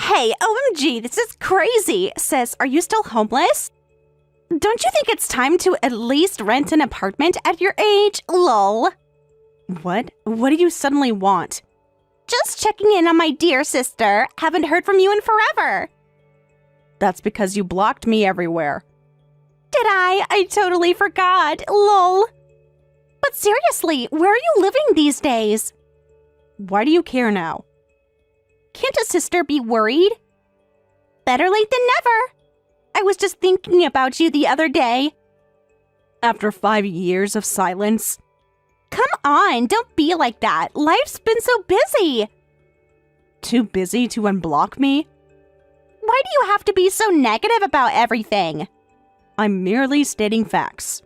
Hey, OMG, this is crazy. Sis, are you still homeless? Don't you think it's time to at least rent an apartment at your age? Lol. What? What do you suddenly want? Just checking in on my dear sister. Haven't heard from you in forever. That's because you blocked me everywhere. Did I? I totally forgot. Lol. But seriously, where are you living these days? Why do you care now? Can't a sister be worried? Better late than never. I was just thinking about you the other day. After 5 years of silence? Come on, don't be like that. Life's been so busy. Too busy to unblock me? Why do you have to be so negative about everything? I'm merely stating facts.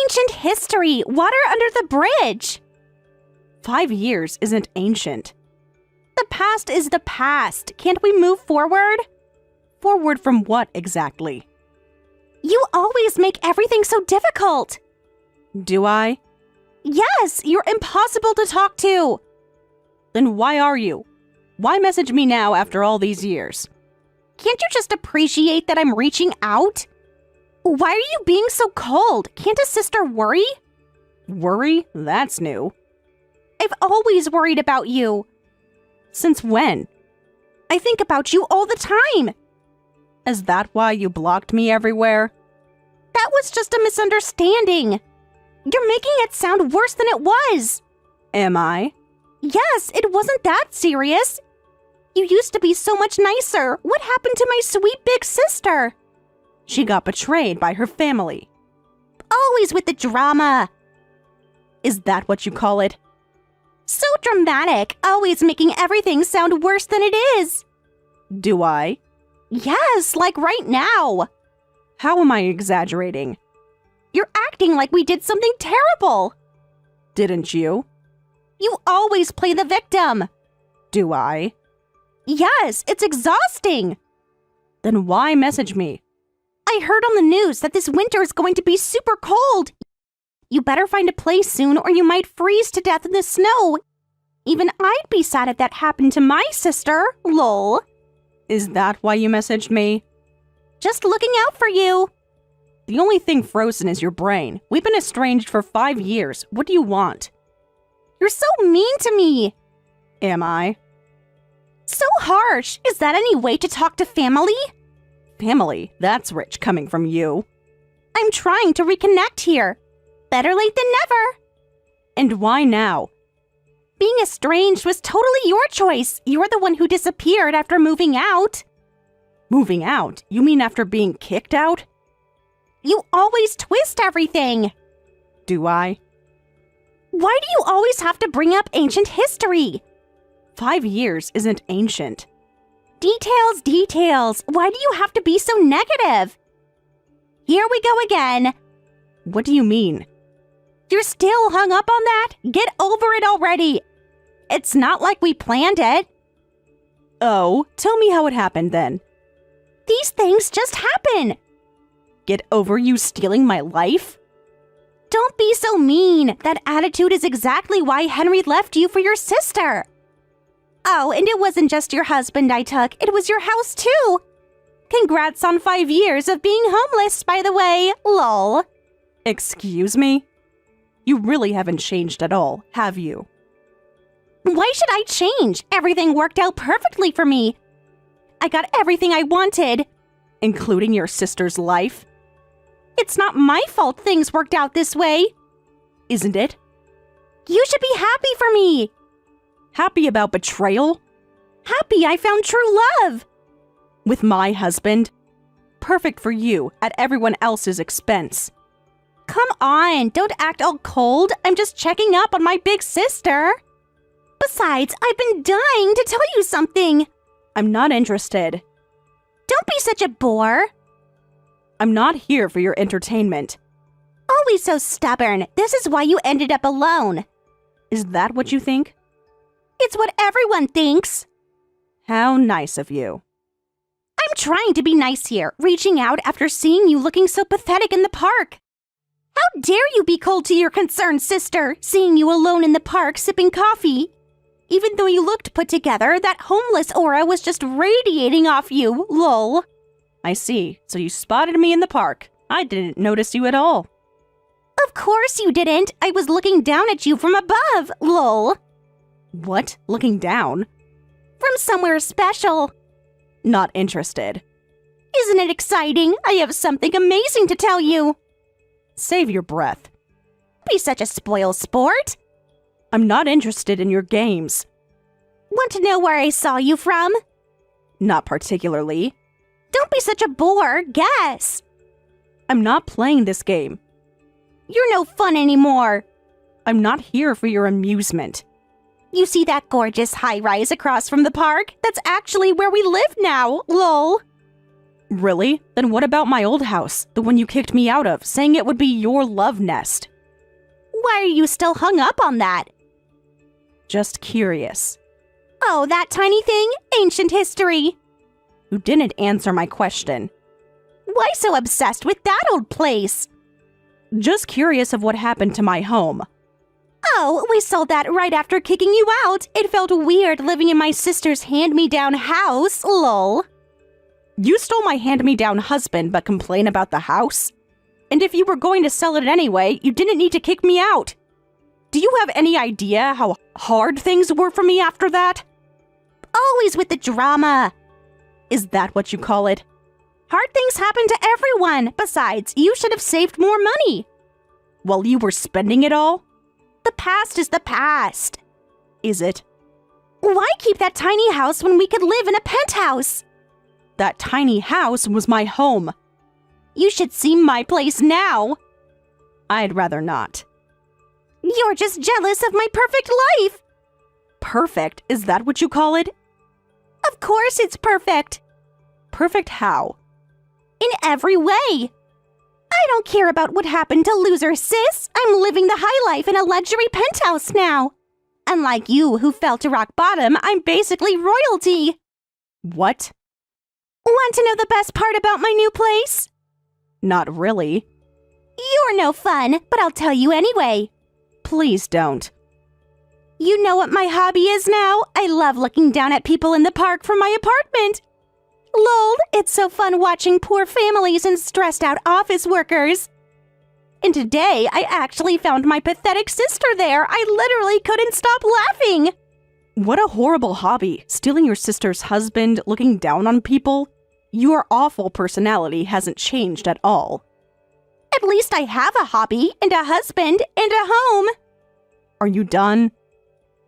Ancient history, water under the bridge. 5 years isn't ancient. The past is the past. Can't we move forward? Forward from what exactly? You always make everything so difficult. Do I? Yes, you're impossible to talk to. Then why are you? Why message me now after all these years? Can't you just appreciate that I'm reaching out? Why are you being so cold? Can't a sister worry? Worry? That's new. I've always worried about you. Since when? I think about you all the time. Is that why you blocked me everywhere? That was just a misunderstanding. You're making it sound worse than it was. Am I? Yes, it wasn't that serious. You used to be so much nicer. What happened to my sweet big sister? She got betrayed by her family. Always with the drama. Is that what you call it? So dramatic, always making everything sound worse than it is. Do I? Yes, like right now. How am I exaggerating? You're acting like we did something terrible. Didn't you? You always play the victim. Do I? Yes, it's exhausting. Then why message me? I heard on the news that this winter is going to be super cold. You better find a place soon or you might freeze to death in the snow. Even I'd be sad if that happened to my sister. Lol. Is that why you messaged me? Just looking out for you. The only thing frozen is your brain. We've been estranged for 5 years. What do you want? You're so mean to me. Am I? So harsh. Is that any way to talk to family? Family? That's rich coming from you. I'm trying to reconnect here. Better late than never. And why now? Being estranged was totally your choice. You're the one who disappeared after moving out. Moving out? You mean after being kicked out? You always twist everything. Do I? Why do you always have to bring up ancient history? 5 years isn't ancient. Details, details. Why do you have to be so negative? Here we go again. What do you mean? You're still hung up on that? Get over it already. It's not like we planned it. Oh, tell me how it happened then. These things just happen. Get over you stealing my life? Don't be so mean. That attitude is exactly why Henry left you for your sister. Oh, and it wasn't just your husband I took. It was your house too. Congrats on 5 years of being homeless, by the way. Lol. Excuse me? You really haven't changed at all, have you? Why should I change? Everything worked out perfectly for me. I got everything I wanted. Including your sister's life? It's not my fault things worked out this way. Isn't it? You should be happy for me. Happy about betrayal? Happy I found true love. With my husband? Perfect for you at everyone else's expense. Come on, don't act all cold. I'm just checking up on my big sister. Besides, I've been dying to tell you something. I'm not interested. Don't be such a bore. I'm not here for your entertainment. Always so stubborn. This is why you ended up alone. Is that what you think? It's what everyone thinks. How nice of you. I'm trying to be nice here, reaching out after seeing you looking so pathetic in the park. How dare you be cold to your concerned sister, seeing you alone in the park sipping coffee? Even though you looked put together, that homeless aura was just radiating off you, lol. I see. So you spotted me in the park. I didn't notice you at all. Of course you didn't. I was looking down at you from above, lol. What? Looking down? From somewhere special. Not interested. Isn't it exciting? I have something amazing to tell you. Save your breath. Be such a spoil sport. I'm not interested in your games. Want to know where I saw you from? Not particularly. Don't be such a bore. Guess. I'm not playing this game. You're no fun anymore. I'm not here for your amusement. You see that gorgeous high-rise across from the park? That's actually where we live now, lol. Really? Then what about my old house, the one you kicked me out of, saying it would be your love nest? Why are you still hung up on that? Just curious. Oh, that tiny thing? Ancient history. You didn't answer my question. Why so obsessed with that old place? Just curious of what happened to my home. Oh, we sold that right after kicking you out. It felt weird living in my sister's hand-me-down house, lol. You stole my hand-me-down husband but complain about the house? And if you were going to sell it anyway, you didn't need to kick me out. Do you have any idea how hard things were for me after that? Always with the drama. Is that what you call it? Hard things happen to everyone. Besides, you should have saved more money. While you were spending it all? The past is the past. Is it? Why keep that tiny house when we could live in a penthouse? That tiny house was my home. You should see my place now. I'd rather not. You're just jealous of my perfect life. Perfect? Is that what you call it? Of course it's perfect. Perfect how? In every way. I don't care about what happened to loser sis. I'm living the high life in a luxury penthouse now. Unlike you, who fell to rock bottom, I'm basically royalty. What? Want to know the best part about my new place? Not really. You're no fun, but I'll tell you anyway. Please don't. You know what my hobby is now? I love looking down at people in the park from my apartment. Lol, it's so fun watching poor families and stressed out office workers. And today, I actually found my pathetic sister there. I literally couldn't stop laughing. What a horrible hobby, stealing your sister's husband, looking down on people. Your awful personality hasn't changed at all. At least I have a hobby, and a husband, and a home. Are you done?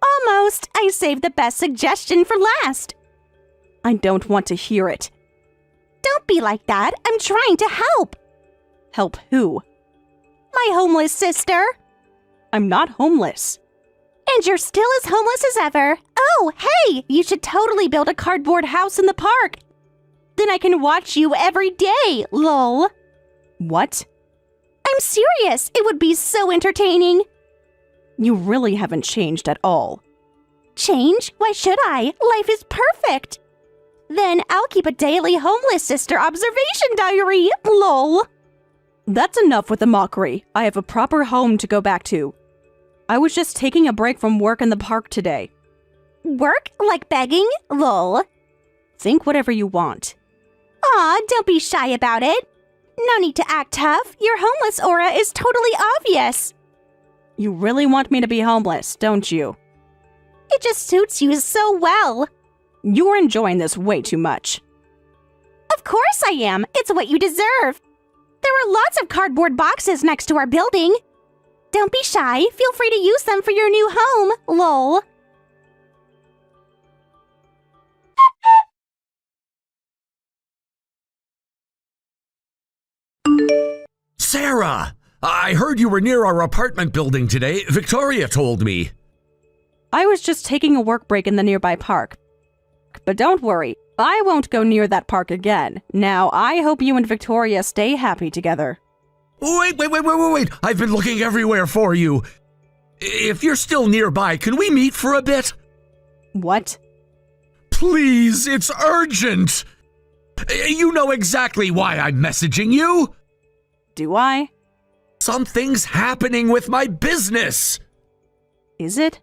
Almost. I saved the best suggestion for last. I don't want to hear it. Don't be like that. I'm trying to help. Help who? My homeless sister. I'm not homeless. And you're still as homeless as ever. Oh, hey, you should totally build a cardboard house in the park. Then I can watch you every day, lol. What? I'm serious. It would be so entertaining. You really haven't changed at all. Change? Why should I? Life is perfect. Then I'll keep a daily homeless sister observation diary, lol. That's enough with the mockery. I have a proper home to go back to. I was just taking a break from work in the park today. Work? Like begging? Lol. Think whatever you want. Aw, don't be shy about it. No need to act tough. Your homeless aura is totally obvious. You really want me to be homeless, don't you? It just suits you so well. You're enjoying this way too much. Of course I am. It's what you deserve. There are lots of cardboard boxes next to our building. Don't be shy. Feel free to use them for your new home, lol. Sarah! I heard you were near our apartment building today. Victoria told me. I was just taking a work break in the nearby park. But don't worry, I won't go near that park again. Now, I hope you and Victoria stay happy together. Wait. I've been looking everywhere for you. If you're still nearby, can we meet for a bit? What? Please, it's urgent. You know exactly why I'm messaging you. Do I? Something's happening with my business. Is it?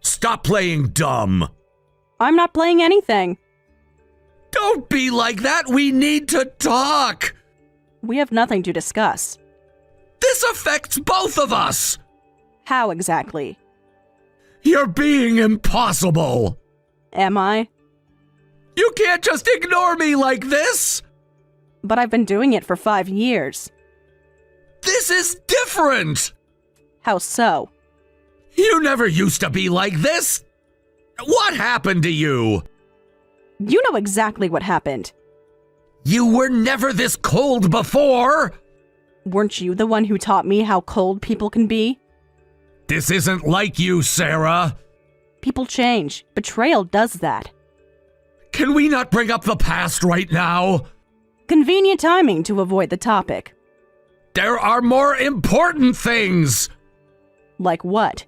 Stop playing dumb. I'm not playing anything. Don't be like that. We need to talk. We have nothing to discuss. This affects both of us. How exactly? You're being impossible. Am I? You can't just ignore me like this. But I've been doing it for 5 years. This is different. How so? You never used to be like this. What happened to you? You know exactly what happened. You were never this cold before. Weren't you the one who taught me how cold people can be? This isn't like you, Sarah. People change. Betrayal does that. Can we not bring up the past right now? Convenient timing to avoid the topic. There are more important things. Like what?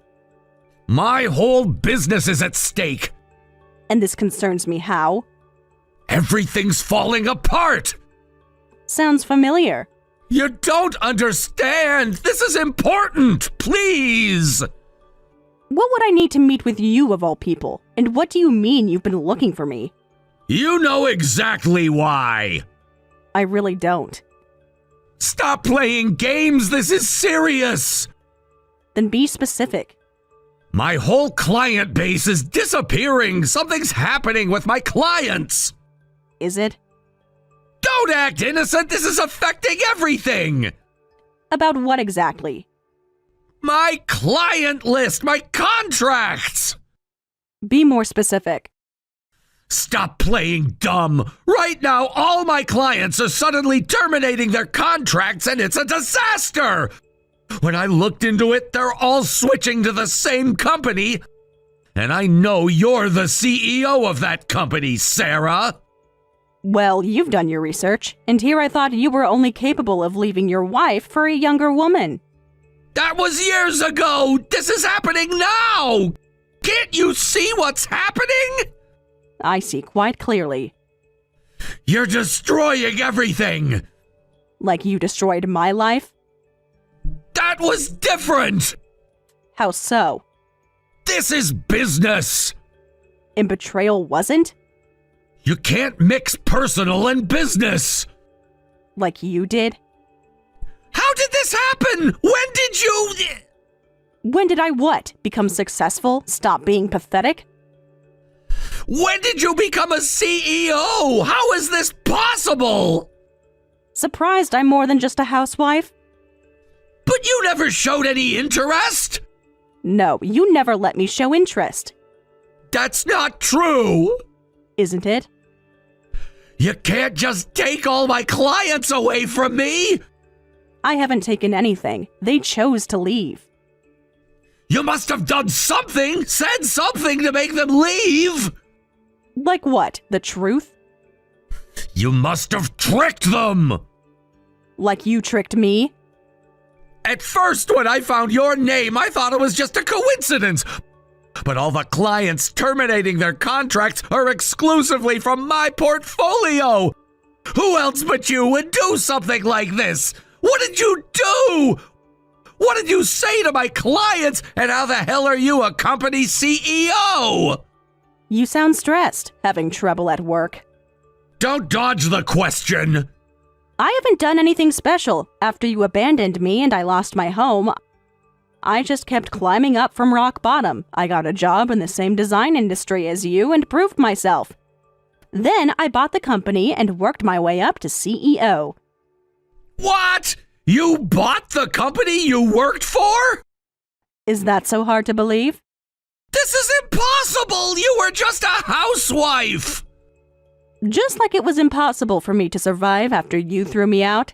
My whole business is at stake. And this concerns me how? Everything's falling apart. Sounds familiar. You don't understand. This is important. Please. What would I need to meet with you of all people? And what do you mean you've been looking for me? You know exactly why. I really don't. Stop playing games. This is serious. Then be specific. My whole client base is disappearing. Something's happening with my clients. Is it? Don't act innocent. This is affecting everything. About what exactly? My client list, my contracts. Be more specific. Stop playing dumb. Right now, all my clients are suddenly terminating their contracts and it's a disaster. When I looked into it, they're all switching to the same company. And I know you're the CEO of that company, Sarah. Well, you've done your research, and here I thought you were only capable of leaving your wife for a younger woman. That was years ago. This is happening now. Can't you see what's happening? I see quite clearly. You're destroying everything. Like you destroyed my life? That was different. How so? This is business. And betrayal wasn't? You can't mix personal and business. Like you did? How did this happen? When did you... When did I what? Become successful? Stop being pathetic? When did you become a CEO? How is this possible? Surprised I'm more than just a housewife? But you never showed any interest. No, you never let me show interest. That's not true. Isn't it? You can't just take all my clients away from me. I haven't taken anything. They chose to leave. You must have done something, said something to make them leave. Like what? The truth? You must have tricked them. Like you tricked me? At first, when I found your name, I thought it was just a coincidence. But all the clients terminating their contracts are exclusively from my portfolio. Who else but you would do something like this? What did you do? What did you say to my clients? And how the hell are you a company CEO? You sound stressed, having trouble at work. Don't dodge the question. I haven't done anything special. After you abandoned me and I lost my home, I just kept climbing up from rock bottom. I got a job in the same design industry as you and proved myself. Then I bought the company and worked my way up to CEO. What? You bought the company you worked for? Is that so hard to believe? This is impossible! You were just a housewife! Just like it was impossible for me to survive after you threw me out.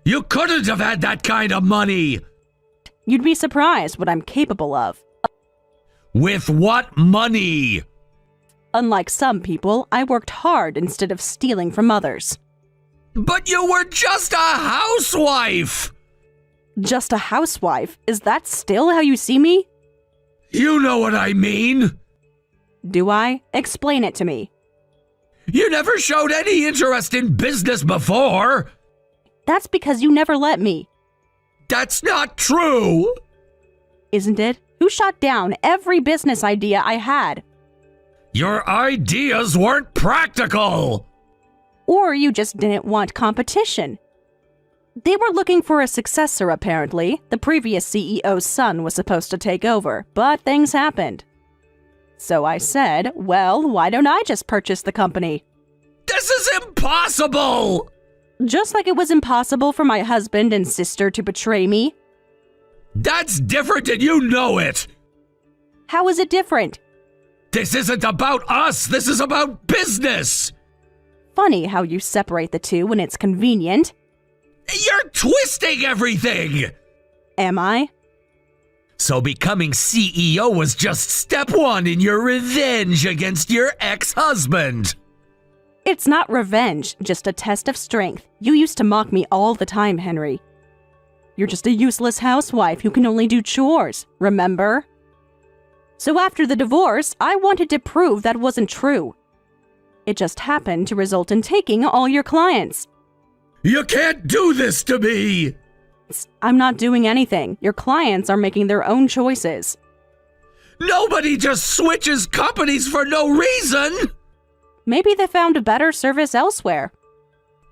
You couldn't have had that kind of money! You'd be surprised what I'm capable of. With what money? Unlike some people, I worked hard instead of stealing from others. But you were just a housewife! Just a housewife? Is that still how you see me? You know what I mean. Do I? Explain it to me. You never showed any interest in business before. That's because you never let me. That's not true. Isn't it? Who shot down every business idea I had? Your ideas weren't practical! Or you just didn't want competition. They were looking for a successor, apparently. The previous CEO's son was supposed to take over, but things happened. So I said, well, why don't I just purchase the company? This is impossible! Just like it was impossible for my husband and sister to betray me. That's different and you know it! How is it different? This isn't about us, this is about business! Funny how you separate the two when it's convenient. You're twisting everything! Am I? So becoming CEO was just step one in your revenge against your ex-husband. It's not revenge, just a test of strength. You used to mock me all the time, Henry. You're just a useless housewife who can only do chores, remember? So after the divorce, I wanted to prove that wasn't true. It just happened to result in taking all your clients. You can't do this to me! I'm not doing anything. Your clients are making their own choices. Nobody just switches companies for no reason! Maybe they found a better service elsewhere.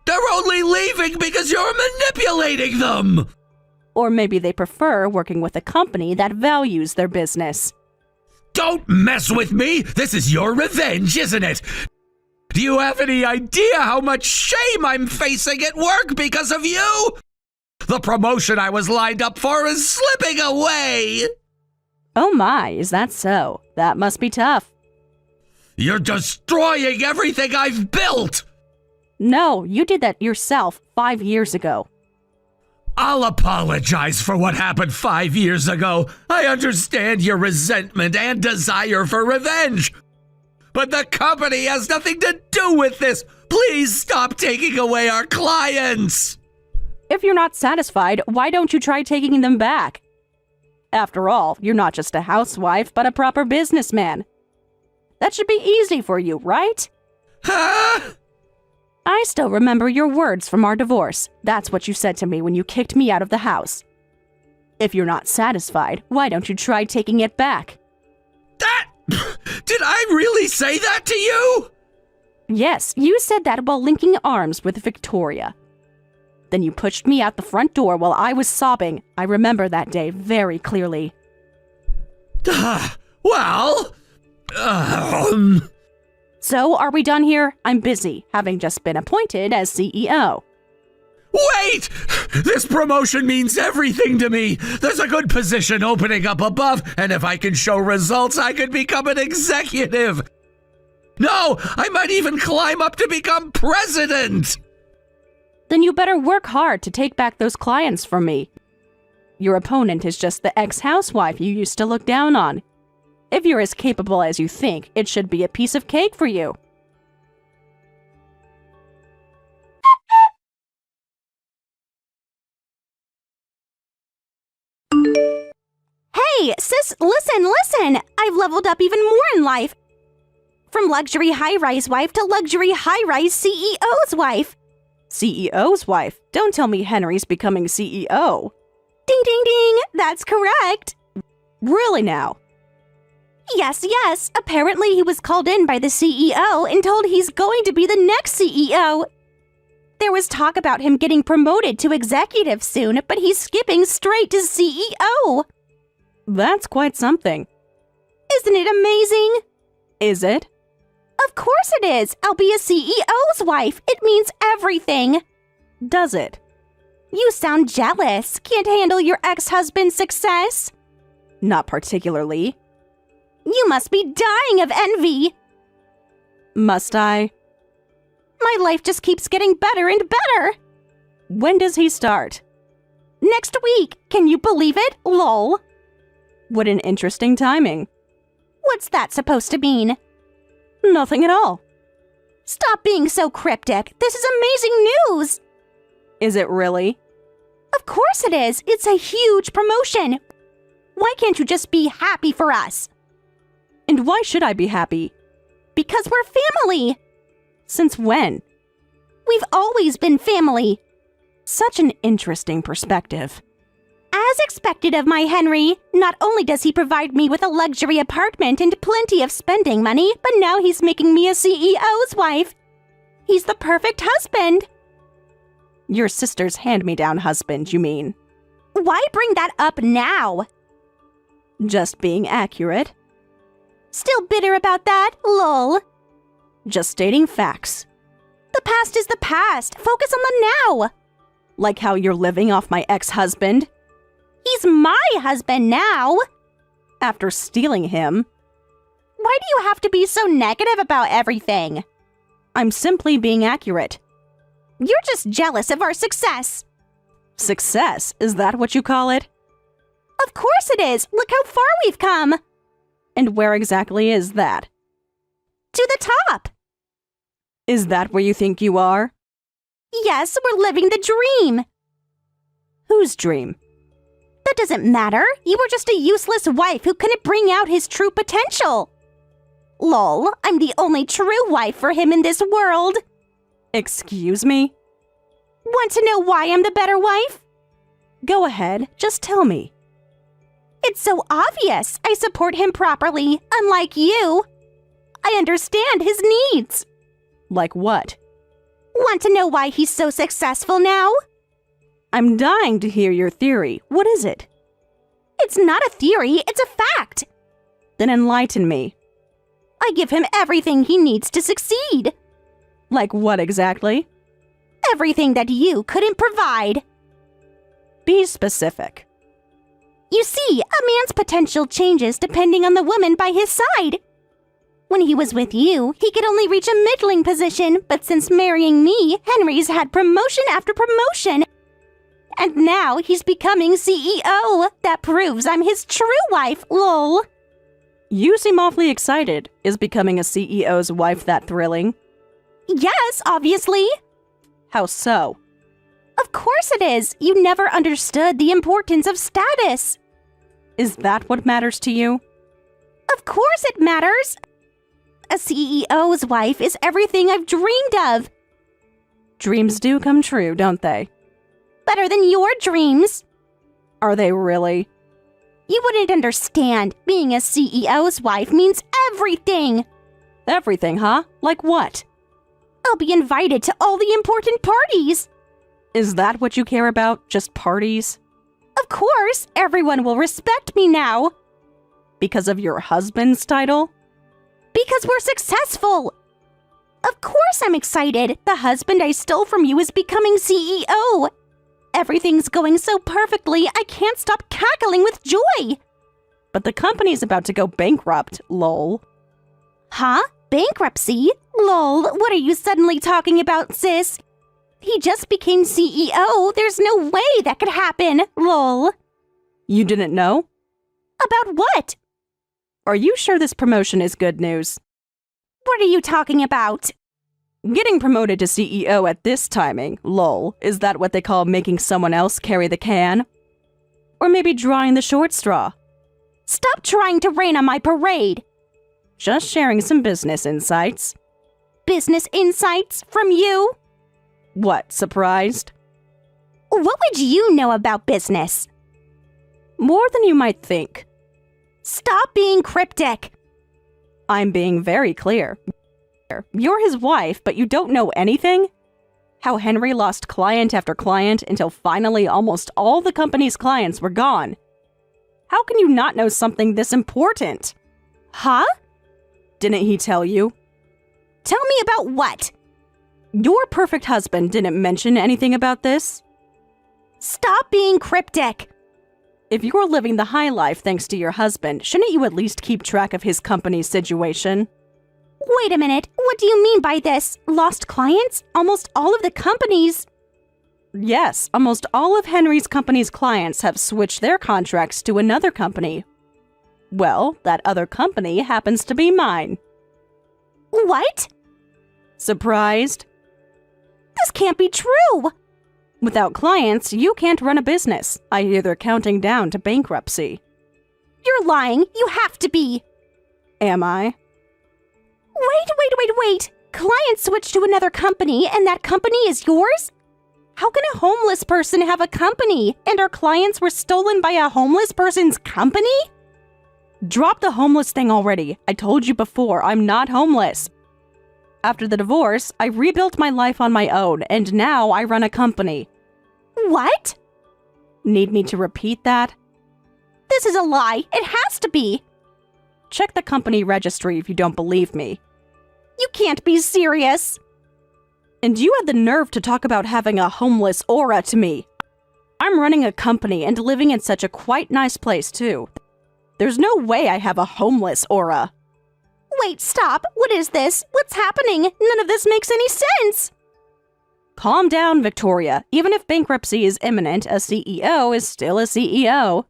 They're only leaving because you're manipulating them! Or maybe they prefer working with a company that values their business. Don't mess with me! This is your revenge, isn't it? Do you have any idea how much shame I'm facing at work because of you? The promotion I was lined up for is slipping away! Oh my, is that so? That must be tough. You're destroying everything I've built! No, you did that yourself 5 years ago. I'll apologize for what happened 5 years ago. I understand your resentment and desire for revenge. But the company has nothing to do with this. Please stop taking away our clients. If you're not satisfied, why don't you try taking them back? After all, you're not just a housewife, but a proper businessman. That should be easy for you, right? Huh? I still remember your words from our divorce. That's what you said to me when you kicked me out of the house. If you're not satisfied, why don't you try taking it back? That... Did I really say that to you? Yes, you said that while linking arms with Victoria. Then you pushed me out the front door while I was sobbing. I remember that day very clearly. Well... So, are we done here? I'm busy, having just been appointed as CEO. Wait! This promotion means everything to me. There's a good position opening up above, and if I can show results, I could become an executive. No, I might even climb up to become president. Then you better work hard to take back those clients from me. Your opponent is just the ex-housewife you used to look down on. If you're as capable as you think, it should be a piece of cake for you. Hey, sis, listen! I've leveled up even more in life. From luxury high-rise wife to luxury high-rise CEO's wife. CEO's wife? Don't tell me Henry's becoming CEO. Ding, ding, ding! That's correct. Really now? Yes. Apparently he was called in by the CEO and told he's going to be the next CEO. There was talk about him getting promoted to executive soon, but he's skipping straight to CEO. That's quite something. Isn't it amazing? Is it? Of course it is. I'll be a CEO's wife. It means everything. Does it? You sound jealous. Can't handle your ex-husband's success? Not particularly. You must be dying of envy. Must I? My life just keeps getting better and better. When does he start? Next week. Can you believe it? Lol. What an interesting timing. What's that supposed to mean? Nothing at all. Stop being so cryptic. This is amazing news. Is it really? Of course it is. It's a huge promotion. Why can't you just be happy for us? And why should I be happy? Because we're family. Since when? We've always been family. Such an interesting perspective. As expected of my Henry, not only does he provide me with a luxury apartment and plenty of spending money, but now he's making me a CEO's wife. He's the perfect husband. Your sister's hand-me-down husband, you mean? Why bring that up now? Just being accurate. Still bitter about that? Lol. Just stating facts. The past is the past. Focus on the now. Like how you're living off my ex-husband. He's my husband now. After stealing him. Why do you have to be so negative about everything? I'm simply being accurate. You're just jealous of our success. Success? Is that what you call it? Of course it is. Look how far we've come. And where exactly is that? To the top. Is that where you think you are? Yes, we're living the dream. Whose dream? That doesn't matter. You were just a useless wife who couldn't bring out his true potential. Lol, I'm the only true wife for him in this world. Excuse me? Want to know why I'm the better wife? Go ahead, just tell me. It's so obvious. I support him properly, unlike you. I understand his needs. Like what? Want to know why he's so successful now? I'm dying to hear your theory. What is it? It's not a theory, it's a fact. Then enlighten me. I give him everything he needs to succeed. Like what exactly? Everything that you couldn't provide. Be specific. You see, a man's potential changes depending on the woman by his side. When he was with you, he could only reach a middling position, but since marrying me, Henry's had promotion after promotion. And now he's becoming CEO. That proves I'm his true wife, lol. You seem awfully excited. Is becoming a CEO's wife that thrilling? Yes, obviously. How so? Of course it is. You never understood the importance of status. Is that what matters to you? Of course it matters. A CEO's wife is everything I've dreamed of. Dreams do come true, don't they? Better than your dreams. Are they really? You wouldn't understand. Being a CEO's wife means everything. Everything, huh? Like what? I'll be invited to all the important parties. Is that what you care about? Just parties? Of course, everyone will respect me now. Because of your husband's title? Because we're successful. Of course I'm excited. The husband I stole from you is becoming CEO. Everything's going so perfectly, I can't stop cackling with joy. But the company's about to go bankrupt, lol. Huh? Bankruptcy? Lol, what are you suddenly talking about, sis? He just became CEO. There's no way that could happen, lol. You didn't know? About what? Are you sure this promotion is good news? What are you talking about? Getting promoted to CEO at this timing, lol, is that what they call making someone else carry the can? Or maybe drawing the short straw? Stop trying to rain on my parade! Just sharing some business insights. Business insights from you? What, surprised? What would you know about business? More than you might think. Stop being cryptic. I'm being very clear. You're his wife, but you don't know anything? How Henry lost client after client until finally almost all the company's clients were gone. How can you not know something this important? Huh? Didn't he tell you? Tell me about what? Your perfect husband didn't mention anything about this? Stop being cryptic. If you're living the high life thanks to your husband, shouldn't you at least keep track of his company's situation? Wait a minute, what do you mean by this? Lost clients? Almost all of the companies... Yes, almost all of Henry's company's clients have switched their contracts to another company. Well, that other company happens to be mine. What? Surprised? This can't be true! Without clients, you can't run a business. I hear they're counting down to bankruptcy. You're lying. You have to be. Am I? Wait. Clients switched to another company, and that company is yours? How can a homeless person have a company and our clients were stolen by a homeless person's company? Drop the homeless thing already. I told you before, I'm not homeless. After the divorce, I rebuilt my life on my own, and now I run a company. What? Need me to repeat that? This is a lie. It has to be. Check the company registry if you don't believe me. You can't be serious. And you had the nerve to talk about having a homeless aura to me. I'm running a company and living in such a quite nice place, too. There's no way I have a homeless aura. Wait, stop. What is this? What's happening? None of this makes any sense. Calm down, Victoria. Even if bankruptcy is imminent, a CEO is still a CEO.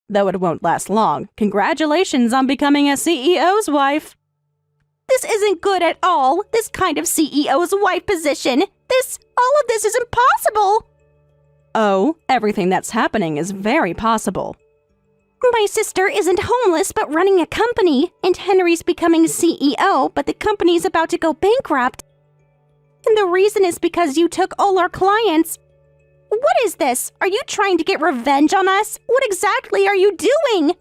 Though it won't last long. Congratulations on becoming a CEO's wife. This isn't good at all. This kind of CEO's wife position. All of this is impossible. Oh, everything that's happening is very possible. My sister isn't homeless but running a company, and Henry's becoming CEO, but the company's about to go bankrupt. And the reason is because you took all our clients. What is this? Are you trying to get revenge on us? What exactly are you doing?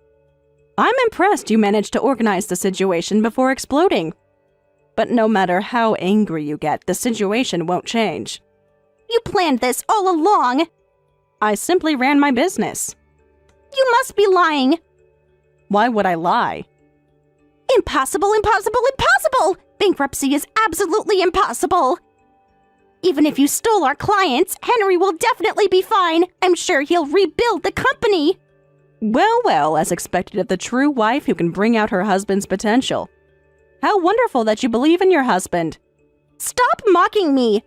I'm impressed you managed to organize the situation before exploding. But no matter how angry you get, the situation won't change. You planned this all along. I simply ran my business. You must be lying. Why would I lie? Impossible, impossible, impossible! Bankruptcy is absolutely impossible. Even if you stole our clients, Henry will definitely be fine. I'm sure he'll rebuild the company. Well, well, as expected of the true wife who can bring out her husband's potential. How wonderful that you believe in your husband. Stop mocking me.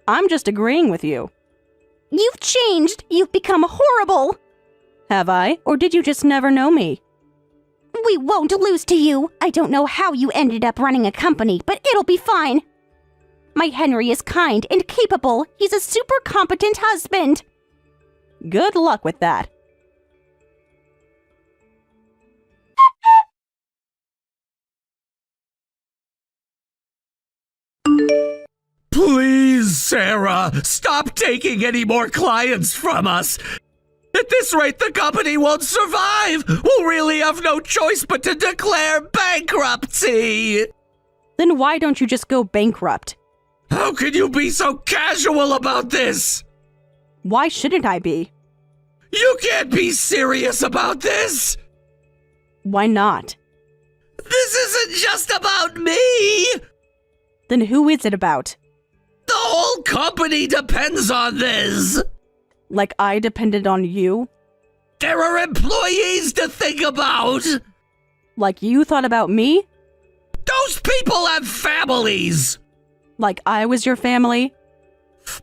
I'm just agreeing with you. You've changed. You've become horrible. Have I? Or did you just never know me? We won't lose to you. I don't know how you ended up running a company, but it'll be fine. My Henry is kind and capable. He's a super competent husband. Good luck with that. Please, Sarah, stop taking any more clients from us. At this rate, the company won't survive. We'll really have no choice but to declare bankruptcy. Then why don't you just go bankrupt? How can you be so casual about this? Why shouldn't I be? You can't be serious about this. Why not? This isn't just about me. Then who is it about? The whole company depends on this. Like I depended on you? There are employees to think about. Like you thought about me? Those people have families. Like I was your family?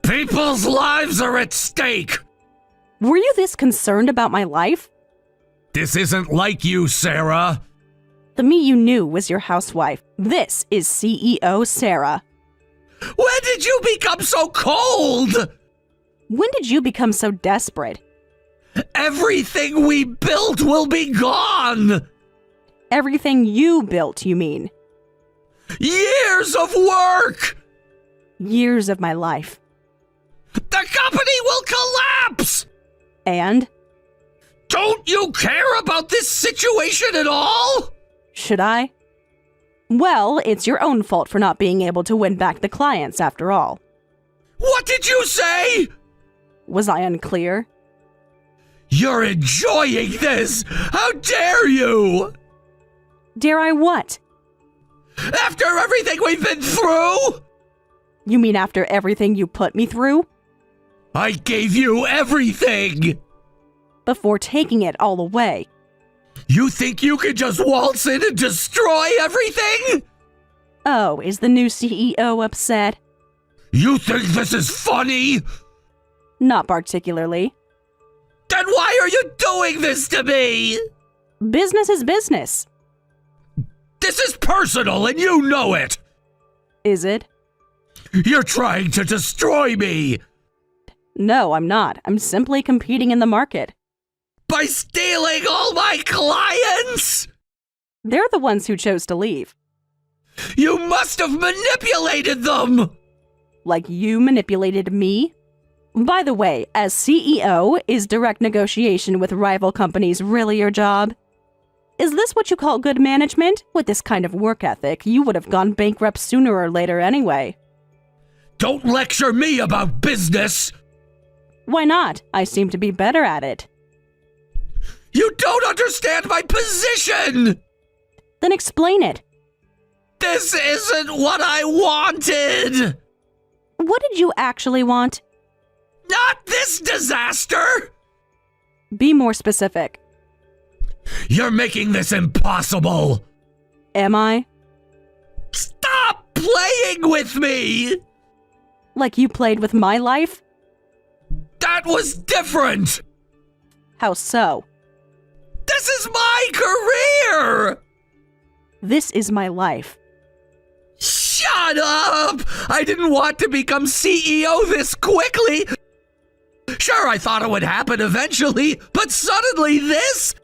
People's lives are at stake. Were you this concerned about my life? This isn't like you, Sarah. The me you knew was your housewife. This is CEO Sarah. When did you become so cold? When did you become so desperate? Everything we built will be gone. Everything you built, you mean? Years of work. Years of my life. The company will collapse. And? Don't you care about this situation at all? Should I? Well, it's your own fault for not being able to win back the clients after all. What did you say? Was I unclear? You're enjoying this! How dare you! Dare I what? After everything we've been through? You mean after everything you put me through? I gave you everything! Before taking it all away. You think you could just waltz in and destroy everything? Oh, is the new CEO upset? You think this is funny? Not particularly. Then why are you doing this to me? Business is business. This is personal and you know it! Is it? You're trying to destroy me! No, I'm not. I'm simply competing in the market. By stealing all my clients? They're the ones who chose to leave. You must have manipulated them! Like you manipulated me? By the way, as CEO, is direct negotiation with rival companies really your job? Is this what you call good management? With this kind of work ethic, you would have gone bankrupt sooner or later anyway. Don't lecture me about business! Why not? I seem to be better at it. You don't understand my position! Then explain it. This isn't what I wanted! What did you actually want? Not this disaster! Be more specific. You're making this impossible! Am I? Stop playing with me! Like you played with my life? That was different! How so? This is my career! This is my life. Shut up! I didn't want to become CEO this quickly! Sure, I thought it would happen eventually, but suddenly this?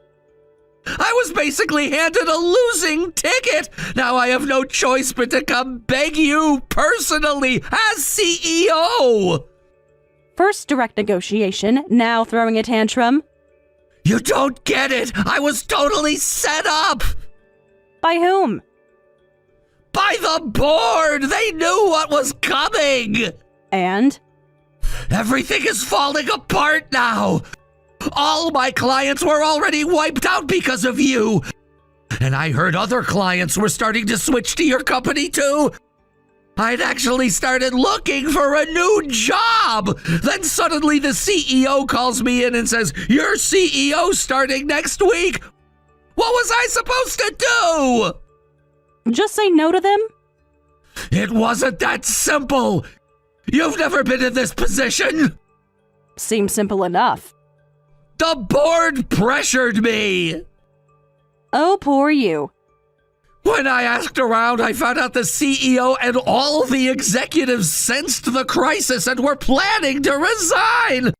I was basically handed a losing ticket! Now I have no choice but to come beg you personally as CEO! First direct negotiation, now throwing a tantrum. You don't get it! I was totally set up! By whom? By the board! They knew what was coming! And? Everything is falling apart now! All my clients were already wiped out because of you! And I heard other clients were starting to switch to your company too! I'd actually started looking for a new job! Then suddenly the CEO calls me in and says, "You're CEO starting next week!" What was I supposed to do? Just say no to them? It wasn't that simple! You've never been in this position! Seems simple enough. The board pressured me! Oh, poor you. When I asked around, I found out the CEO and all the executives sensed the crisis and were planning to resign!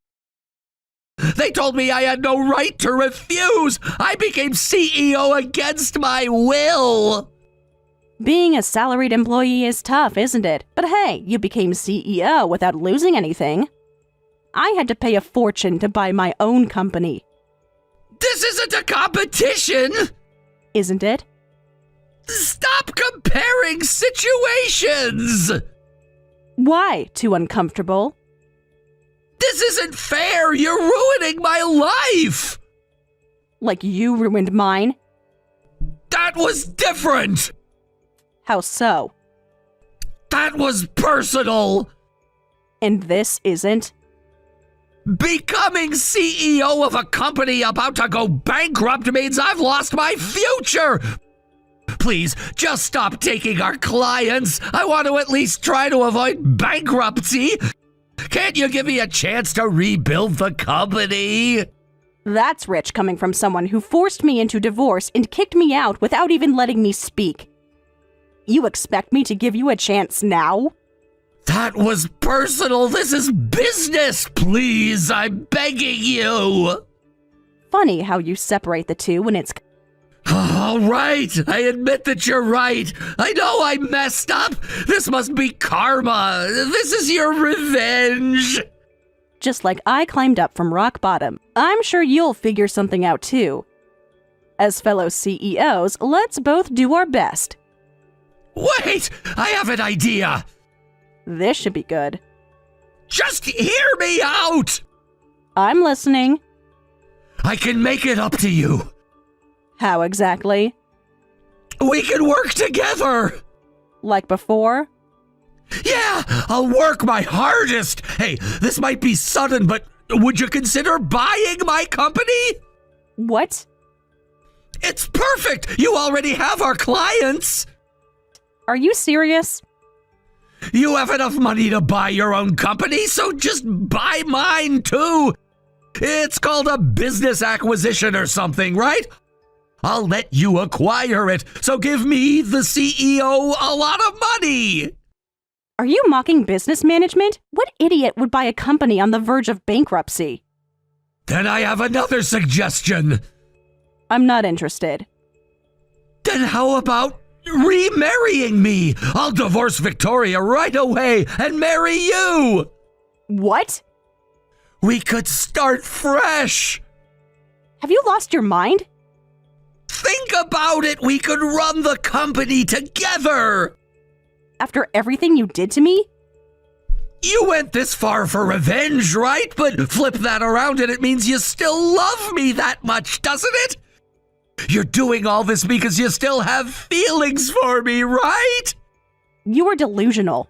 They told me I had no right to refuse! I became CEO against my will! Being a salaried employee is tough, isn't it? But hey, you became CEO without losing anything. I had to pay a fortune to buy my own company. This isn't a competition! Isn't it? Stop comparing situations! Why? Too uncomfortable? This isn't fair! You're ruining my life! Like you ruined mine? That was different! How so? That was personal! And this isn't? Becoming CEO of a company about to go bankrupt means I've lost my future! Please, just stop taking our clients! I want to at least try to avoid bankruptcy! Can't you give me a chance to rebuild the company? That's rich coming from someone who forced me into divorce and kicked me out without even letting me speak. You expect me to give you a chance now? That was personal. This is business. Please, I'm begging you. Funny how you separate the two when it's... All right, I admit that you're right. I know I messed up. This must be karma. This is your revenge. Just like I climbed up from rock bottom, I'm sure you'll figure something out too. As fellow CEOs, let's both do our best. Wait, I have an idea. This should be good. Just hear me out. I'm listening. I can make it up to you. How exactly? We can work together. Like before? Yeah, I'll work my hardest. Hey, this might be sudden, but would you consider buying my company? What? It's perfect. You already have our clients. Are you serious? You have enough money to buy your own company, so just buy mine too. It's called a business acquisition or something, right? I'll let you acquire it, so give me, the CEO, a lot of money. Are you mocking business management? What idiot would buy a company on the verge of bankruptcy? Then I have another suggestion. I'm not interested. Then how about remarrying me? I'll divorce Victoria right away and marry you. What? We could start fresh. Have you lost your mind? Think about it. We could run the company together. After everything you did to me? You went this far for revenge, right? But flip that around and it means you still love me that much, doesn't it? You're doing all this because you still have feelings for me, right? You were delusional.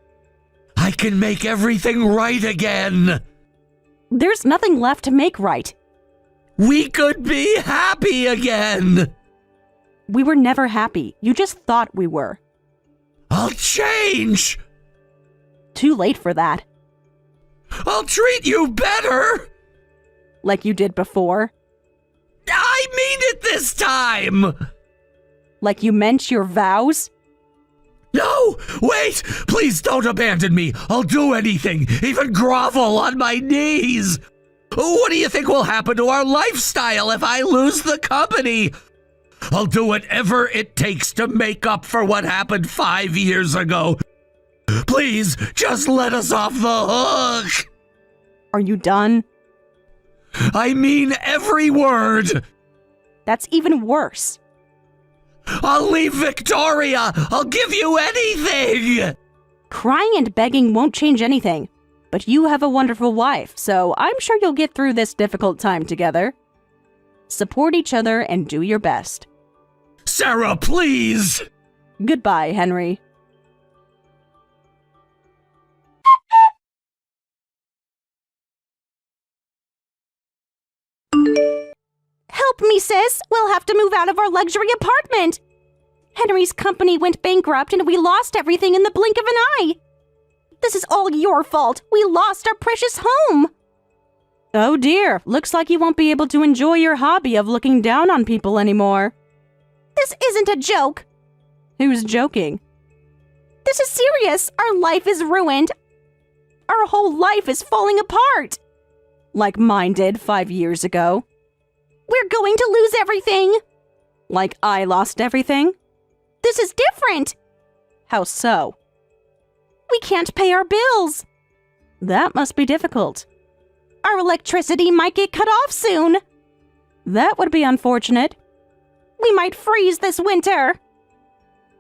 I can make everything right again. There's nothing left to make right. We could be happy again. We were never happy. You just thought we were. I'll change. Too late for that. I'll treat you better. Like you did before. I mean it this time. Like you meant your vows. No, wait, please don't abandon me. I'll do anything, even grovel on my knees. What do you think will happen to our lifestyle if I lose the company? I'll do whatever it takes to make up for what happened 5 years ago. Please, just let us off the hook. Are you done? I mean every word. That's even worse. I'll leave Victoria. I'll give you anything. Crying and begging won't change anything. But you have a wonderful wife, so I'm sure you'll get through this difficult time together. Support each other and do your best. Sarah, please. Goodbye, Henry. Help me, sis! We'll have to move out of our luxury apartment! Henry's company went bankrupt and we lost everything in the blink of an eye! This is all your fault! We lost our precious home! Oh dear, looks like you won't be able to enjoy your hobby of looking down on people anymore. This isn't a joke! Who's joking? This is serious! Our life is ruined! Our whole life is falling apart! Like mine did 5 years ago. We're going to lose everything! Like I lost everything? This is different! How so? We can't pay our bills! That must be difficult. Our electricity might get cut off soon! That would be unfortunate. We might freeze this winter!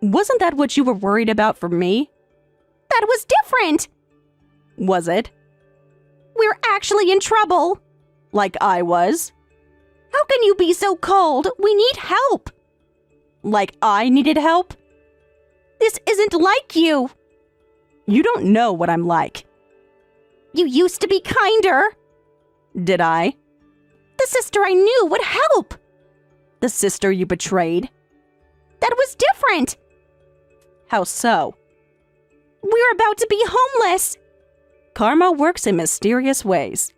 Wasn't that what you were worried about for me? That was different! Was it? We're actually in trouble! Like I was. How can you be so cold? We need help! Like I needed help? This isn't like you! You don't know what I'm like. You used to be kinder. Did I? The sister I knew would help. The sister you betrayed? That was different. How so? We're about to be homeless. Karma works in mysterious ways.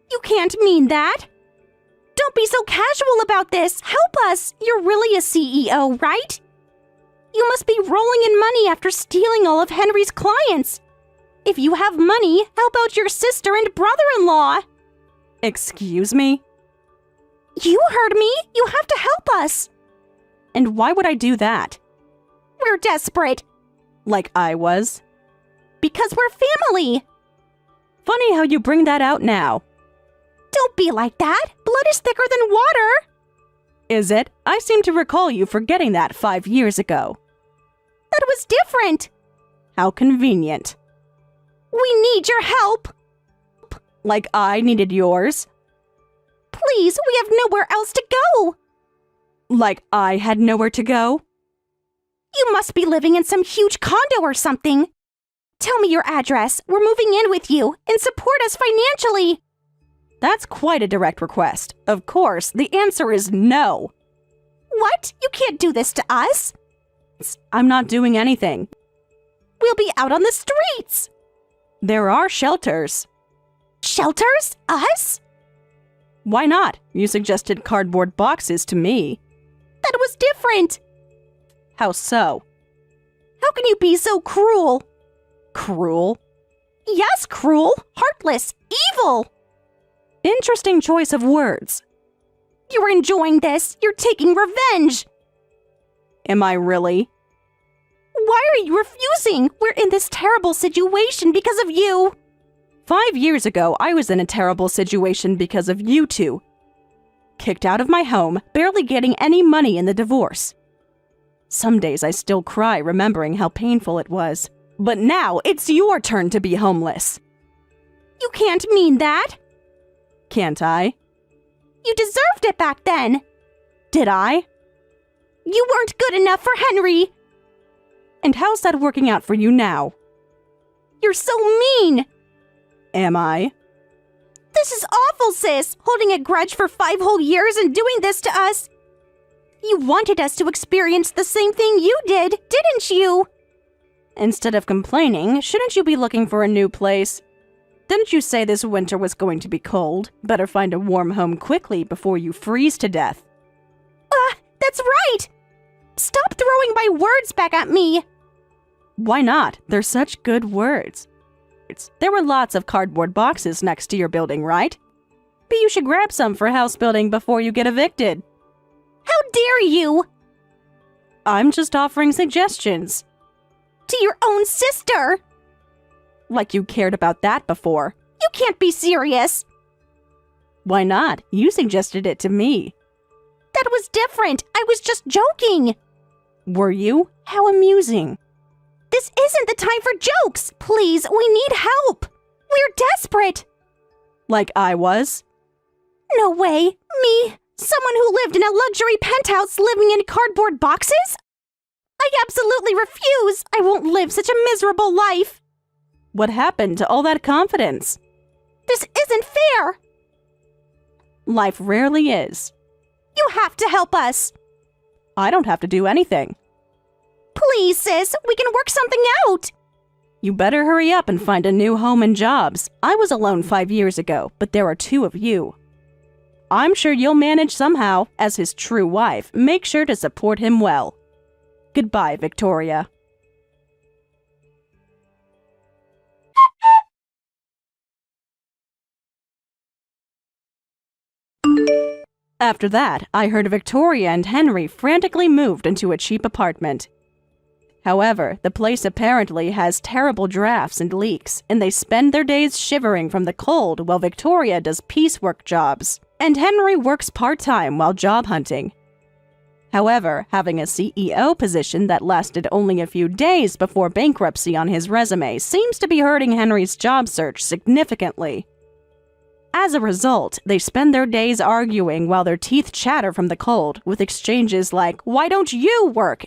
You can't mean that. Don't be so casual about this. Help us. You're really a CEO, right? You must be rolling in money after stealing all of Henry's clients. If you have money, help out your sister and brother-in-law. Excuse me? You heard me. You have to help us. And why would I do that? We're desperate. Like I was. Because we're family. Funny how you bring that out now. Don't be like that. Blood is thicker than water. Is it? I seem to recall you forgetting that 5 years ago. That was different. How convenient. We need your help. Like I needed yours. Please, we have nowhere else to go. Like I had nowhere to go? You must be living in some huge condo or something. Tell me your address. We're moving in with you and support us financially. That's quite a direct request. Of course, the answer is no. What? You can't do this to us. I'm not doing anything. We'll be out on the streets. There are shelters. Shelters? Us? Why not? You suggested cardboard boxes to me. That was different. How so? How can you be so cruel? Cruel? Yes, cruel, heartless, evil. Interesting choice of words. You're enjoying this. You're taking revenge. Am I really? Why are you refusing? We're in this terrible situation because of you. 5 years ago, I was in a terrible situation because of you two. Kicked out of my home, barely getting any money in the divorce. Some days I still cry remembering how painful it was. But now it's your turn to be homeless. You can't mean that. Can't I? You deserved it back then. Did I? You weren't good enough for Henry. And how's that working out for you now? You're so mean. Am I? This is awful, sis. Holding a grudge for 5 whole years and doing this to us. You wanted us to experience the same thing you did, didn't you? Instead of complaining, shouldn't you be looking for a new place? Didn't you say this winter was going to be cold? Better find a warm home quickly before you freeze to death. That's right! Stop throwing my words back at me! Why not? They're such good words. There were lots of cardboard boxes next to your building, right? But you should grab some for house building before you get evicted. How dare you! I'm just offering suggestions. To your own sister! Like you cared about that before. You can't be serious! Why not? You suggested it to me. That was different. I was just joking. Were you? How amusing. This isn't the time for jokes. Please, we need help. We're desperate. Like I was? No way. Me? Someone who lived in a luxury penthouse living in cardboard boxes? I absolutely refuse. I won't live such a miserable life. What happened to all that confidence? This isn't fair. Life rarely is. You have to help us. I don't have to do anything. Please, sis, we can work something out. You better hurry up and find a new home and jobs. I was alone 5 years ago, but there are 2 of you. I'm sure you'll manage somehow. As his true wife, make sure to support him well. Goodbye, Victoria. After that, I heard Victoria and Henry frantically moved into a cheap apartment. However, the place apparently has terrible drafts and leaks, and they spend their days shivering from the cold while Victoria does piecework jobs, and Henry works part-time while job hunting. However, having a CEO position that lasted only a few days before bankruptcy on his resume seems to be hurting Henry's job search significantly. As a result, they spend their days arguing while their teeth chatter from the cold, with exchanges like, "Why don't you work?"